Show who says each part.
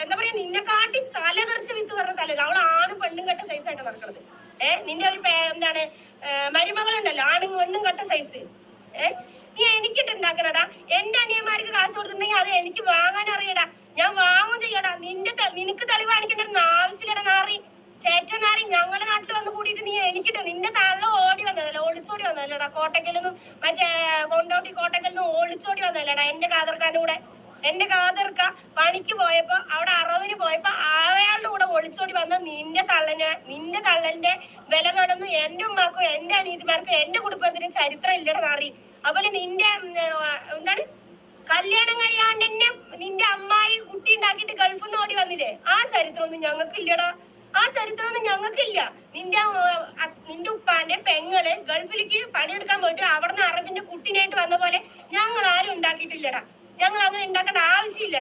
Speaker 1: എന്താ പറയാ, നിന്നെ കാട്ടി തലതെറിച്ച് വിത്ത് പറഞ്ഞ തല. അവൾ ആണും പെണ്ണും കെട്ട സൈസായിട്ട് നടക്കുന്നത്. നിന്റെ ഒരു എന്താണ് മരുമകളുണ്ടല്ലോ, ആണും പെണ്ണും കെട്ട സൈസ്. നീ എനിക്കിട്ട് ഉണ്ടാക്കണടാ. എന്റെ അനിയന്മാർക്ക് കാശ് കൊടുത്തിട്ടുണ്ടെങ്കിൽ അത് എനിക്ക് വാങ്ങാൻ അറിയടാ, ഞാൻ വാങ്ങും ചെയ്യടാ. നിനക്ക് തെളിവാണിക്കേണ്ട ആവശ്യമില്ലടാ നാറി, ചേറ്റ നാറി. ഞങ്ങളുടെ നാട്ടിൽ വന്ന് കൂടിയിട്ട് നീ എനിക്കിട്ട്, നിന്റെ തള്ള ഓടി വന്നതല്ല, ഒളിച്ചോടി വന്നതല്ലടാ. കോട്ടക്കലിനും മറ്റേ കൊണ്ടോട്ടി കോട്ടക്കലിനും ഒളിച്ചോടി വന്നതല്ലടാ എന്റെ കാതർക്കാന്റെ കൂടെ. എന്റെ കാതർക്ക പണിക്ക് പോയപ്പോ, അവിടെ അറവിന് പോയപ്പോ അയാളുടെ കൂടെ ഒളിച്ചോടി വന്ന നിന്റെ തള്ളന്റെ വില കടന്നു എന്റെ ഉമ്മാക്കും എന്റെ അനീതിമാർക്കും എന്റെ കുടുംബത്തിനും ചരിത്രം ഇല്ലടാ നാറി. അതുപോലെ നിന്റെ എന്താണ് കല്യാണം കഴിയാണ്ട് തന്നെ നിന്റെ അമ്മായി കുട്ടി ഉണ്ടാക്കിയിട്ട് ഗൾഫിൽ നിന്ന് ഓടി വന്നില്ലേ, ആ ചരിത്രമൊന്നും ഞങ്ങൾക്കില്ലടാ. ആ ചരിത്രമൊന്നും ഞങ്ങൾക്കില്ല. നിന്റെ ഉപ്പാന്റെ പെങ്ങള് ഗൾഫിലേക്ക് പണിയെടുക്കാൻ പോയിട്ട് അവിടുന്ന് അറബിന്റെ കുട്ടീനായിട്ട് വന്ന പോലെ ഞങ്ങൾ ആരും ഉണ്ടാക്കിയിട്ടില്ലടാ. ഞങ്ങൾ അങ്ങനെ ഉണ്ടാക്കേണ്ട ആവശ്യമില്ല.